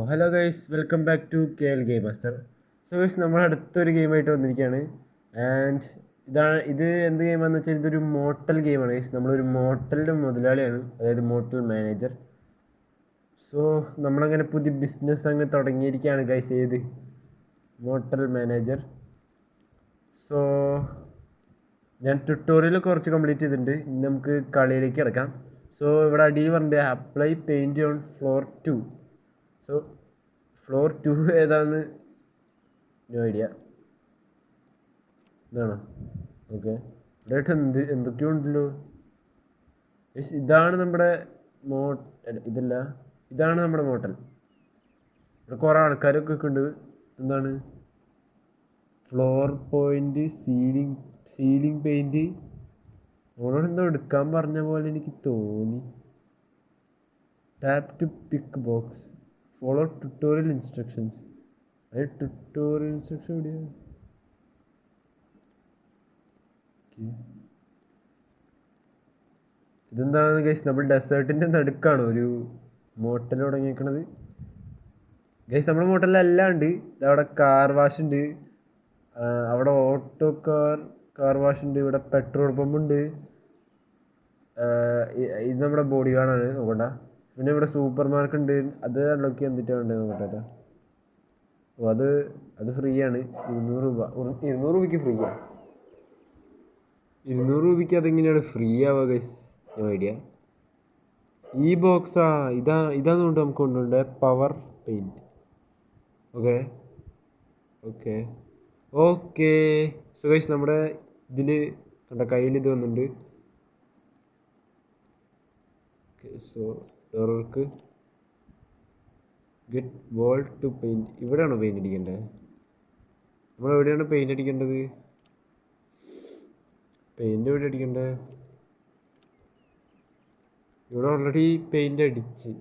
Hello guys, welcome back to K L game master. So guys, നമ്മൾ അടുത്തൊരു ഗെയിമായിട്ട് വന്നിരിക്കുകയാണ്. And ഇത് എന്ത് ഗെയിമാണെന്ന് വെച്ചാൽ ഇതൊരു മോട്ടൽ ഗെയിമാണ് ഗൈസ്. നമ്മളൊരു മോട്ടലിൻ്റെ മുതലാളിയാണ്, അതായത് മോട്ടൽ മാനേജർ. സോ നമ്മളങ്ങനെ പുതിയ ബിസിനസ് അങ്ങ് തുടങ്ങിയിരിക്കുകയാണ് ഗൈസ്. ഏത് മോട്ടൽ മാനേജർ. സോ ഞാൻ ട്യൂട്ടോറിയൽ കുറച്ച് കംപ്ലീറ്റ് ചെയ്തിട്ടുണ്ട്. ഇനി നമുക്ക് കളിയിലേക്ക് കിടക്കാം. സോ ഇവിടെ അടിയിൽ പറഞ്ഞിട്ട് apply paint on floor 2. So floor 2 ഏതാണെന്ന് നോ ഐഡിയ. ഇതാണോ? ഓക്കെ, ഇവിടെയായിട്ട് എന്തൊക്കെയോ ഉണ്ടല്ലോ. ഇതാണ് നമ്മുടെ ഇതല്ല, ഇതാണ് നമ്മുടെ മോട്ടൽ. ഇവിടെ കുറേ ആൾക്കാരൊക്കെ ഉണ്ട്. എന്താണ് ഫ്ലോർ പോയിന്റ്, സീലിംഗ് പെയിൻറ്റ്. ഓളോട് എന്തോ എടുക്കാൻ പറഞ്ഞ പോലെ എനിക്ക് തോന്നി. Tap to pick box, follow tutorial instructions. അത് ട്യൂട്ടോറിയൽ ഇൻസ്ട്രക്ഷൻ എവിടെയാണ്? ഇതെന്താണ് ഗൈസ്? നമ്മൾ ഡെസേർട്ടിൻ്റെ നടുക്കാണോ ഒരു മോട്ടൽ തുടങ്ങിയേക്കണത്? ഗൈസ്, നമ്മുടെ മോട്ടലിലെല്ലാം ഉണ്ട്. അവിടെ കാർ വാഷ് ഉണ്ട്, അവിടെ ഓട്ടോ കാർ വാഷ് ഉണ്ട്, ഇവിടെ പെട്രോൾ പമ്പ് ഉണ്ട്. ഇത് നമ്മുടെ ബോഡി ഗാർഡാണ്, നോക്കണ്ട. പിന്നെ ഇവിടെ സൂപ്പർ മാർക്കറ്റ് ഉണ്ട്. അത് അൺലോക്ക് ചെയ്യാൻ എന്തിട്ടാണ് വേണ്ടത് നോക്കട്ടെ. ഓ, അത് ഫ്രീ ആണ്. 200 രൂപ. 200 രൂപയ്ക്ക് ഫ്രീ ആണ്. 200 രൂപയ്ക്ക് അതെങ്ങനെയാണ് ഫ്രീ ആവുക ഗൈസ്? No idea. ഈ ബോക്സാ? ഇതാന്ന് കൊണ്ട് നമുക്ക് കൊണ്ടുണ്ട് power paint. Okay okay okay. So guys, നമ്മുടെ ഇതിൽ നമ്മുടെ കയ്യിൽ ഇത് വന്നിട്ടുണ്ട്. സോ ഡോർക്ക് ഗെറ്റ് വോൾ ടു പെയിൻറ്റ്. ഇവിടെയാണോ പെയിൻറ്റ് അടിക്കേണ്ടത്? നമ്മളെവിടെയാണ് പെയിൻറ്റ് അടിക്കേണ്ടത്? പെയിൻറ്റ് എവിടെ അടിക്കേണ്ടത്? ഇവിടെ ഓൾറെഡി പെയിൻറ്റ് അടിച്ച്.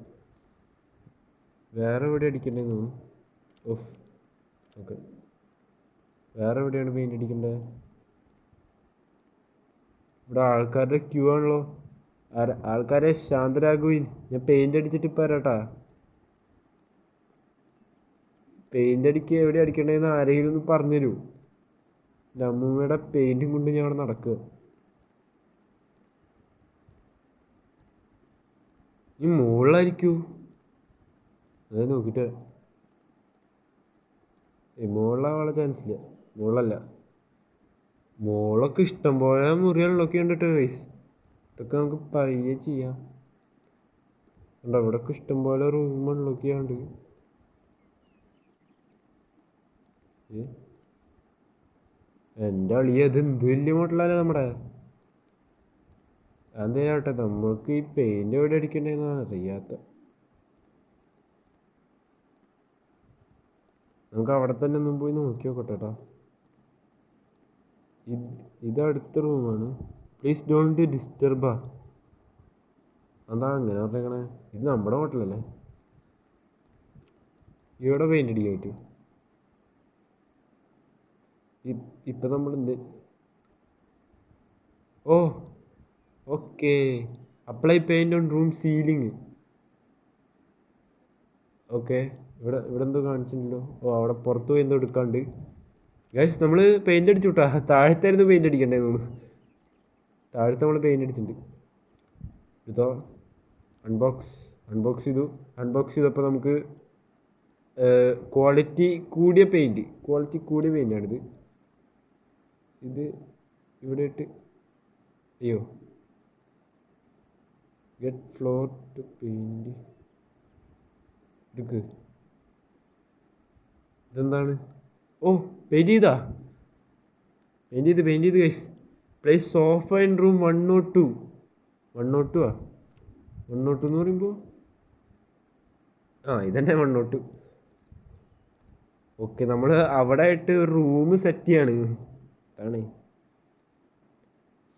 വേറെ എവിടെ അടിക്കേണ്ടതെന്ന് തോന്നുന്നു. Of, okay. വേറെ എവിടെയാണ് പെയിൻറ്റ് അടിക്കേണ്ടത്? ഇവിടെ ആൾക്കാരുടെ ക്യൂ ആണല്ലോ. ആൾക്കാരെ ശാന്തരാകുവിൻ, ഞാൻ പെയിൻറ്റ് അടിച്ചിട്ട് ഇപ്പം വരാട്ടാ. പെയിൻ്റ് അടിക്കുക എവിടെ അടിക്കണ്ടതെന്ന് ആരെങ്കിലും ഒന്ന് പറഞ്ഞു തരൂ. എൻ്റെ അമ്മൂമ്മയുടെ പെയിൻറ്റും കൊണ്ട് ഞാൻ അവിടെ നടക്കുക. ഈ മുകളിലായിരിക്കൂ. അത് നോക്കിയിട്ട് മുകളിലാവാനുള്ള ചാൻസ് ഇല്ല. മുകളിലല്ല, മുകളൊക്കെ ഇഷ്ടം പോലെ മുറികളിലൊക്കെ ഉണ്ടിട്ട് വയസ്സ്. ഇതൊക്കെ നമുക്ക് പയ്യെ ചെയ്യാം. ഉണ്ടോ? ഇവിടെയൊക്കെ ഇഷ്ടം പോലെ റൂമുകളിലൊക്കെ ഉണ്ട്. എൻ്റെ അളിയ, അത് എന്ത് വലിയ മോഡലല്ലേ നമ്മുടെ. അതെന്താട്ടെ, നമ്മൾക്ക് ഈ പെയിന്റ് എവിടെ അടിക്കണ്ടെന്ന് അറിയാത്ത. നമുക്ക് അവിടെ തന്നെ ഒന്നും പോയി നോക്കി നോക്കട്ടെട്ടാ. ഇത് അടുത്ത റൂമാണ്. പ്ലീസ് ഡോണ്ട് ഡിസ്റ്റർബാ. എന്താ അങ്ങനെ പറഞ്ഞേക്കണേ? ഇത് നമ്മുടെ ഹോട്ടലല്ലേ. ഇവിടെ പെയിന്റ് അടിക്കാൻ പറ്റും. ഇപ്പം നമ്മൾ എന്ത്? Oh okay, apply paint on room ceiling. Okay, ഇവിടെ എന്തോ കാണിച്ചിട്ടുണ്ടല്ലോ. ഓ, അവിടെ പുറത്ത് പോയി എന്തോ എടുക്കാണ്ട്. ഗൈസ്, നമ്മൾ പെയിന്റ് അടിച്ചു വിട്ടാ. താഴത്തായിരുന്നു പെയിന്റ് അടിക്കണ്ടേ തോന്നുന്നു. താഴത്ത് നമ്മൾ പെയിന്റ് അടിച്ചിട്ടുണ്ട്. ഇതോ അൺബോക്സ് ചെയ്തപ്പോൾ നമുക്ക് ക്വാളിറ്റി കൂടിയ പെയിൻ്റാണിത്. ഇത് ഇവിടെ ഇട്ട്, അയ്യോ, ഗെറ്റ് ഫ്ലോർ ടു പെയിൻറ്റ് എടുക്ക്. ഇതെന്താണ്? ഓ, പെയിൻറ്റ് ചെയ്ത് guys. Place sofa in room 102. 102 എന്ന് പറയുമ്പോൾ ഇതന്നെ 102. ഓക്കെ, നമ്മൾ അവിടെ ആയിട്ട് ഒരു റൂം സെറ്റ് ചെയ്യാണ്. അതാണ്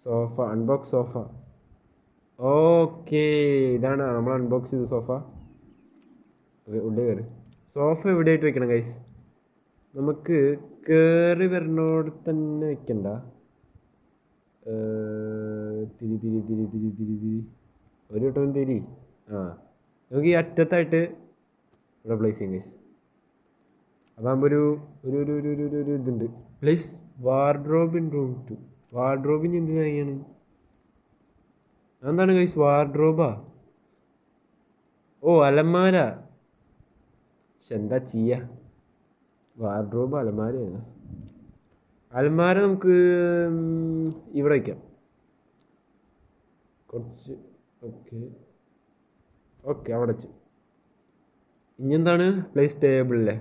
സോഫ. Unbox sofa. ഓക്കെ, ഇതാണ് നമ്മൾ അൺബോക്സ് ചെയ്ത സോഫ. ഉള്ളിൽ കയറി. സോഫ എവിടെയായിട്ട് വെക്കണം ഗൈസ്? നമുക്ക് കയറി വരുന്നോട് തന്നെ വെക്കണ്ട. തിരി ഒരു വട്ടം തിരി. നമുക്ക് ഈ അറ്റത്തായിട്ട് ഇവിടെ പ്ലേസ് ചെയ്യാം ഗൈസ്. അതാകുമ്പോൾ ഒരു ഒരു ഒരു ഒരു ഒരു ഒരു ഇതുണ്ട്. Place wardrobe in room 2. വാർഡ്രോബിന് എന്ത് തന്നെയാണ്? എന്താണ് ഗൈസ് വാർഡ്രോബാ? ഓ അലമാര. പക്ഷെ എന്താ ചെയ്യുക, വാർഡ്രോബ് അലമാരയാണ്. അലമാര നമുക്ക് ഇവിടെ വയ്ക്കാം കുറച്ച്. ഓക്കെ ഓക്കെ അവിടെ വെച്ചു. ഇനി എന്താണ് പ്ലേസ് ടേബിളല്ലേ?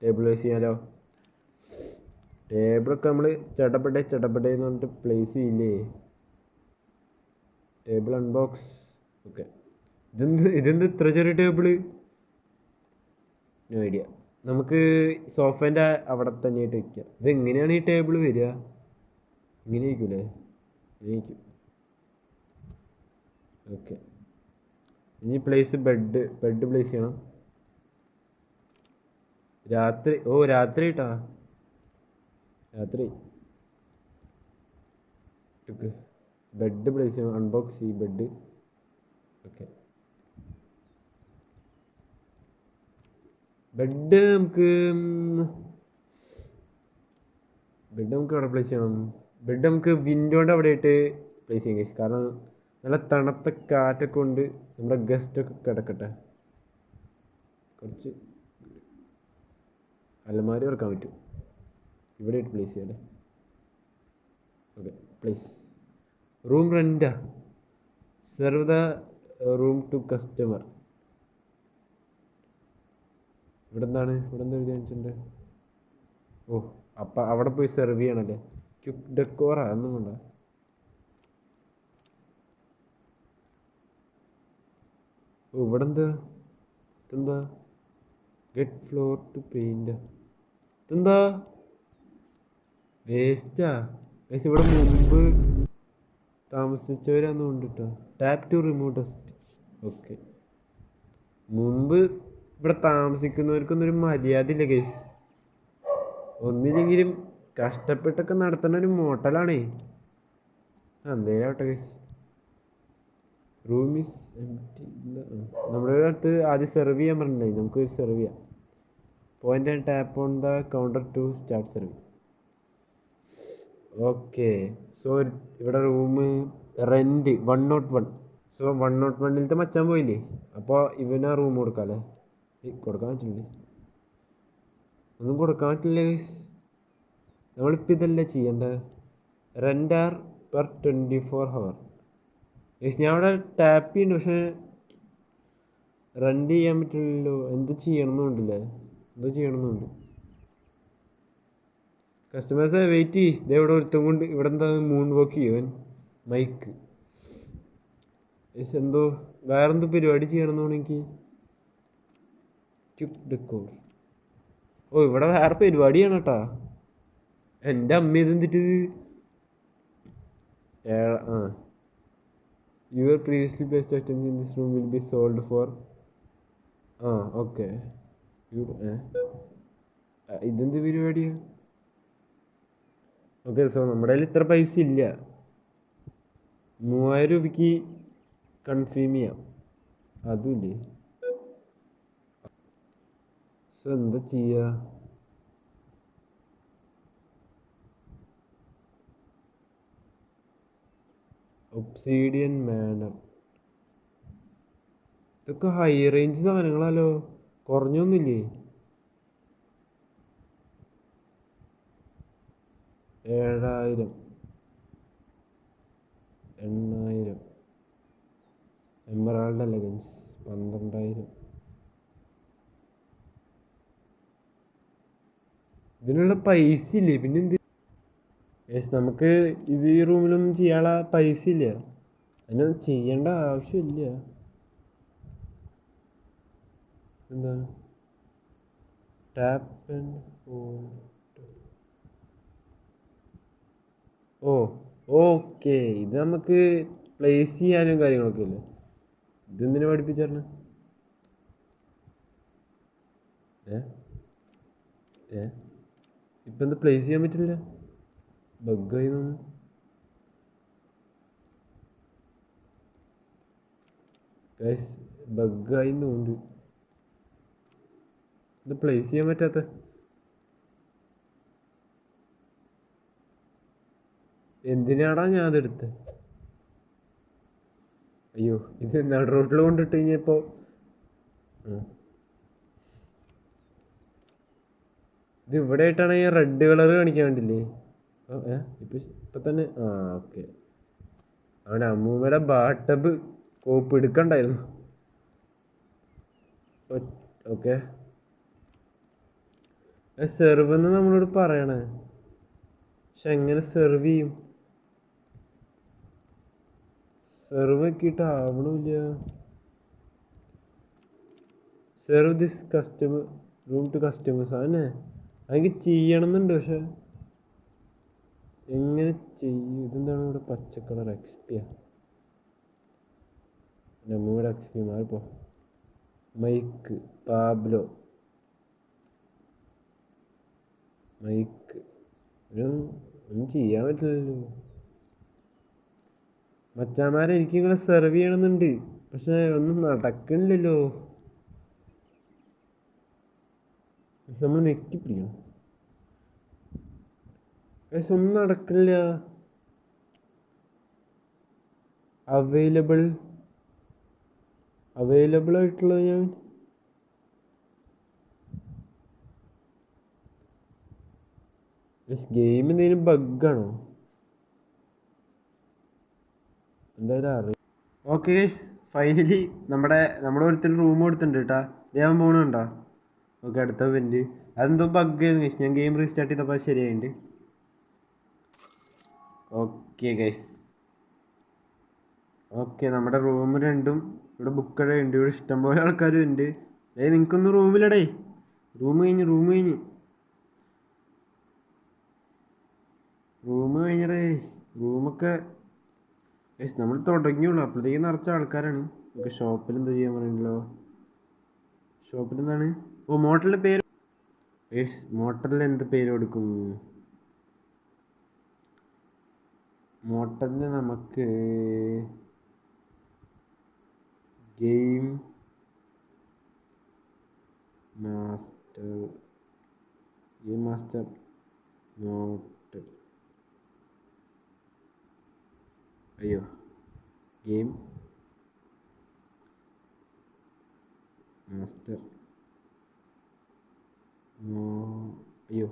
ടേബിൾ പ്ലേസ് ചെയ്യാലോ. ടേബിളൊക്കെ നമ്മൾ ചടപടേ എന്ന് പറഞ്ഞിട്ട് പ്ലേസ് ചെയ്യില്ലേ? Table unbox. ഓക്കെ, ഇതെന്ത് ഇത്ര ചെറിയ ടേബിള്? No idea. നമുക്ക് സോഫേൻ്റെ അവിടെ തന്നെയായിട്ട് വയ്ക്കാം. ഇതെങ്ങനെയാണ് ഈ ടേബിൾ വരിക? ഇങ്ങനെ ഇരിക്കൂലേ? ഇരിക്കും. ഓക്കെ, ഇനി പ്ലേസ് ബെഡ് പ്ലേസ് ചെയ്യണം. രാത്രി രാത്രി കേട്ടാ, രാത്രി ബെഡ് പ്ലേസ് ചെയ്യണം. അൺബോക്സ് ചെയ്യും ബെഡ്. ഓക്കെ, ബെഡ് നമുക്ക് അവിടെ പ്ലേസ് ചെയ്യണം. ബെഡ് നമുക്ക് വിൻഡോൻ്റെ അവിടെ ആയിട്ട് പ്ലേസ് ചെയ്യാം ഗൈസ്. കാരണം നല്ല തണുത്ത കാറ്റൊക്കെ കൊണ്ട് നമ്മുടെ ഗസ്റ്റൊക്കെ കിടക്കട്ടെ. കുറച്ച് അലമാരി വെക്കാൻ പറ്റും. ഇവിടെ ആയിട്ട് പ്ലേസ് ചെയ്യാം അല്ലേ? Okay, place. റൂം റെൻറ്റാ. Serve the room to customer. ഇവിടെ എന്താ എഴുതി വെച്ചിട്ടുണ്ട്? ഓ, അപ്പം അവിടെ പോയി സെർവ് ചെയ്യണല്ലേ? ക്യുക്ക് ഡെക്കോറാ ഒന്നും വേണ്ട. ഓ, ഇവിടെ ഇതെന്താ? Get floor to paint. ഇതെന്താ വേസ്റ്റാ ഗൈസ്? ഇവിടെ മുമ്പ് താമസിച്ചവരാന്ന് കൊണ്ടിട്ടാ. Tap to remove dust. Okay, മുമ്പ് ഇവിടെ താമസിക്കുന്നവർക്കൊന്നും ഒരു മര്യാദ ഇല്ല ഗൈസ്. ഒന്നില്ലെങ്കിലും കഷ്ടപ്പെട്ടൊക്കെ നടത്തുന്ന ഒരു മോട്ടലാണേ. എന്തേലും ആവട്ടെ ഗൈസ്. Room is empty. നമ്മുടെ അടുത്ത് ആദ്യം സെർവ് ചെയ്യാൻ പറഞ്ഞിട്ടുണ്ടായി. നമുക്ക് സെർവ് ചെയ്യാം. Point and tap on the counter to start serve. Okay, so ഇവിടെ റൂം റെൻറ്റ് 101. സോ 101ലത്തെ മച്ചാൻ പോയില്ലേ? അപ്പോൾ ഇവന് ആ റൂം കൊടുക്കാം അല്ലേ? കൊടുക്കാൻ പറ്റില്ലേ? ഒന്നും കൊടുക്കാൻ പറ്റില്ല ഗൈസ്. നമ്മളിപ്പോൾ ഇതല്ലേ ചെയ്യേണ്ടത്? Rent are per 24 hour. Guys ഞാൻ അവിടെ ടാപ്പ് ചെയ്യുന്നുണ്ട്, പക്ഷേ റെൻ്റ് ചെയ്യാൻ പറ്റില്ലല്ലോ. എന്ത് ചെയ്യണമെന്നുണ്ടല്ലേ? എന്തോ ചെയ്യണമെന്നുണ്ട്. കസ്റ്റമേഴ്സ് വെയിറ്റ് ചെയ്യ്. ഇതേ ഇവിടെ ഒരുത്തം കൊണ്ട് ഇവിടെ എന്താ മൂൺ വോക്ക് ചെയ്യുവൻ മൈക്ക്. എന്തോ വേറെന്തോ പരിപാടി ചെയ്യണമെന്നാണ് എനിക്ക്. Quick decor. ഓ, ഇവിടെ വേറെ പരിപാടിയാണ് കേട്ടാ. എൻ്റെ അമ്മ ഇതെന്തിട്ട് your previously placed items in this room will be sold for. Okay, ഇതെന്ത് പരിപാടിയാ? ഓക്കെ, സോ നമ്മുടെ കയ്യിൽ ഇത്ര പൈസ ഇല്ല. 3000 രൂപയ്ക്ക് കൺഫേം ചെയ്യാം. അതുമില്ലേ? സോ എന്താ ചെയ്യുക? Obsidian manor. ഇതൊക്കെ ഹൈ റേഞ്ച് സാധനങ്ങളല്ലോ. കുറഞ്ഞൊന്നുമില്ലേ? 7000, 8000. Emerald elegance 12000. ഇതിനുള്ള പൈസ ഇല്ലേ? പിന്നെ എന്ത്? നമുക്ക് ഇത് ഈ റൂമിലൊന്നും ചെയ്യാനുള്ള പൈസ ഇല്ല. അതിനൊന്നും ചെയ്യേണ്ട ആവശ്യമില്ല. എന്താണ് ടാപ്പ് ആൻഡ് ഓക്കെ, ഇത് നമുക്ക് പ്ലേസ് ചെയ്യാനും കാര്യങ്ങളൊക്കെ ഇല്ലേ? ഇതെന്തിനാ പഠിപ്പിച്ചറിഞ്ഞ? ഇപ്പം എന്ത് പ്ലേസ് ചെയ്യാൻ പറ്റില്ല? ബഗ്ഗായി തോന്നുന്നു. ഗൈസ് ബഗ്ഗായി തോന്നുന്നു. ഇത് പ്ലേസ് ചെയ്യാൻ പറ്റാത്ത എന്തിനാടാ ഞാൻ അതെടുത്ത്? അയ്യോ, ഇത് നട റോട്ടിൽ കൊണ്ടിട്ട് കഴിഞ്ഞപ്പോ ഇത് ഇവിടെ ആയിട്ടാണ് ഈ റെഡ് കളർ കാണിക്കാൻ വേണ്ടില്ലേ? ഇപ്പൊ തന്നെ ഓക്കെ. അവൻ്റെ അമ്മൂമ്മയുടെ ബാട്ടബ് കോപ്പ് എടുക്കണ്ടായിരുന്നു. ഓക്കെ, സെർവ് എന്ന് നമ്മളോട് പറയണേ, പക്ഷെ എങ്ങനെ സെർവ് ചെയ്യും? സെർവ് ആക്കിയിട്ട് ആവണില്ല. Serve this customer room to customers അതന്നെ എനിക്ക് ചെയ്യണമെന്നുണ്ട്, പക്ഷെ എങ്ങനെ ചെയ്യും? ഇതെന്താണ് ഇവിടെ പച്ച കളർ? എക്സ്പിയാ നമ്മൂടെ എക്സ്പി മാറിപ്പോ. മൈക്ക് പാബ്ലോ മൈക്ക് ഒന്നും ചെയ്യാൻ പറ്റില്ലല്ലോ മച്ചാമാരെ. എനിക്ക് ഇങ്ങനെ സെർവ് ചെയ്യണമെന്നുണ്ട്, പക്ഷെ ഒന്നും നടക്കണില്ലല്ലോ. നമ്മൾ നെക്കി പിടിക്കണം, പക്ഷെ ഒന്നും നടക്കില്ല. അവൈലബിൾ ആയിട്ടുള്ളത് ഞാൻ ഗെയിം എന്തെങ്കിലും ബഗ്ഗാണോ എന്തായാലും അറിയാം. ഓക്കെ ഗൈസ്, ഫൈനലി നമ്മുടെ ഒരുത്തിൽ റൂം കൊടുത്തിട്ടുണ്ട് കേട്ടാ. ദേവൻ പോകണുണ്ടോ? ഓക്കെ, അടുത്ത ഇവന്റ് അതെന്തോ ബഗ് ആയിരുന്നു ഗൈസ്. ഞാൻ ഗെയിം റീസ്റ്റാർട്ട് ചെയ്തപ്പോൾ ശരിയായിട്ടുണ്ട്. ഓക്കെ ഗൈസ്, ഓക്കെ നമ്മുടെ റൂം രണ്ടും ഇവിടെ ബുക്കടെ ഉണ്ട്. ഇവിടെ ഇഷ്ടംപോലെ ആൾക്കാരും ഉണ്ട്. നിങ്ങൾക്കൊന്നും റൂമിലടേ. റൂം കഴിഞ്ഞടേ. റൂമൊക്കെ നമ്മൾ തുടങ്ങിയുള്ളൂ, അപ്പോഴത്തേക്കും നിറച്ച ആൾക്കാരാണ്. ഓക്കെ, ഷോപ്പിൽ എന്താ ചെയ്യാൻ പറയണല്ലോ? ഷോപ്പിൽ എന്താണ്? മോട്ടലിൻ്റെ പേര് മോട്ടലിൽ എന്ത് പേര് കൊടുക്കും? മോട്ടലിന് നമുക്ക് ഗെയിം മാസ്റ്റർ മോട്ടൽ. അയ്യോ, ഗെയിം മാസ്റ്റർ അയ്യോ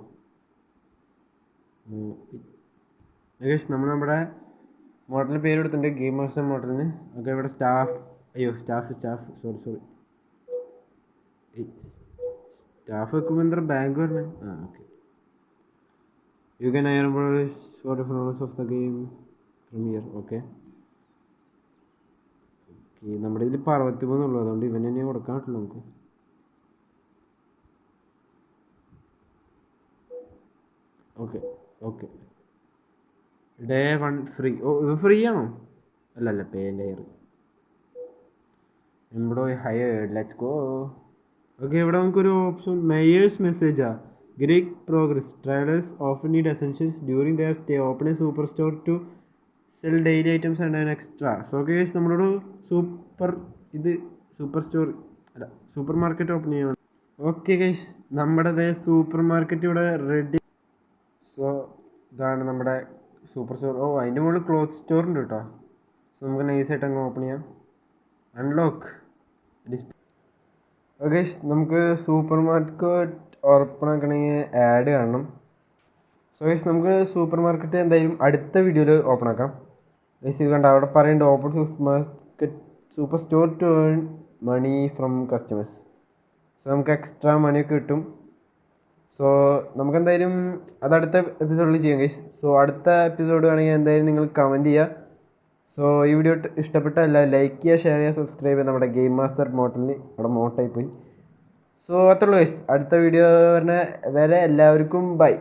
നമ്മുടെ മോഡലിന് പേര് കൊടുത്തിട്ടുണ്ട്, ഗെയിം മാസ്റ്റർ മോഡലിന്. ഓക്കെ, ഇവിടെ സ്റ്റാഫ് സോറി സ്റ്റാഫ് വെക്കുമ്പോൾ എന്താ ബാങ്ക് പറഞ്ഞത്? Okay. You can hire for different rules of the game from here. Okay, നമ്മുടെ ഇതിൽ 63 ഉള്ളൂ, അതുകൊണ്ട് ഇവൻ തന്നെ കൊടുക്കാൻ പറ്റുള്ളൂ നമുക്ക്. Okay day 1 free. ഇത് ഫ്രീ ആണോ? അല്ല pay layer employee hired. Let's go. Okay, ഇവിടെ നമുക്കൊരു ഓപ്ഷൻ മേയേഴ്സ് മെസ്സേജാ. Great progress. Travellers often need essentials during their stay. Open a super store to sell daily items and an extra. So guys, നമ്മളോട് supermarket open ചെയ്യണം. Okay guys, നമ്മുടെ supermarket ഇവിടെ ready. So ഇതാണ് നമ്മുടെ super store. അതിൻ്റെ മുകളിൽ cloth store ഉണ്ട് കേട്ടോ. സോ നമുക്ക് നൈസായിട്ട് അങ്ങ് ഓപ്പൺ ചെയ്യാം. Unlock display. ഓക്കെ, നമുക്ക് സൂപ്പർ മാർക്കറ്റ് ഓപ്പൺ ആക്കണമെങ്കിൽ ആഡ് കാണണം. സോ ഗൈസ്, നമുക്ക് സൂപ്പർ മാർക്കറ്റ് എന്തായാലും അടുത്ത വീഡിയോയിൽ ഓപ്പൺ ആക്കാം. ഗൈസ്, ഇത് കണ്ട അവിടെ പറയുന്നുണ്ട് open super store to earn money from customers. So നമുക്ക് എക്സ്ട്രാ മണിയൊക്കെ കിട്ടും. സോ നമുക്കെന്തായാലും അത് അടുത്ത എപ്പിസോഡിൽ ചെയ്യാം ഗൈസ്. സോ അടുത്ത എപ്പിസോഡ് വേണമെങ്കിൽ എന്തായാലും നിങ്ങൾ കമൻറ്റ് ചെയ്യുക. സോ ഈ വീഡിയോ ഇഷ്ടപ്പെട്ട എല്ലാവരും ലൈക്ക് ചെയ്യുക, ഷെയർ ചെയ്യുക, സബ്സ്ക്രൈബ് ചെയ്യുക. നമ്മുടെ ഗെയിം മാസ്റ്റർ മോട്ടലിന് അവിടെ മോട്ടായി പോയി. സോ അത്രയുള്ളൂ ഗൈസ്. അടുത്ത വീഡിയോ വരെ എല്ലാവർക്കും ബൈ.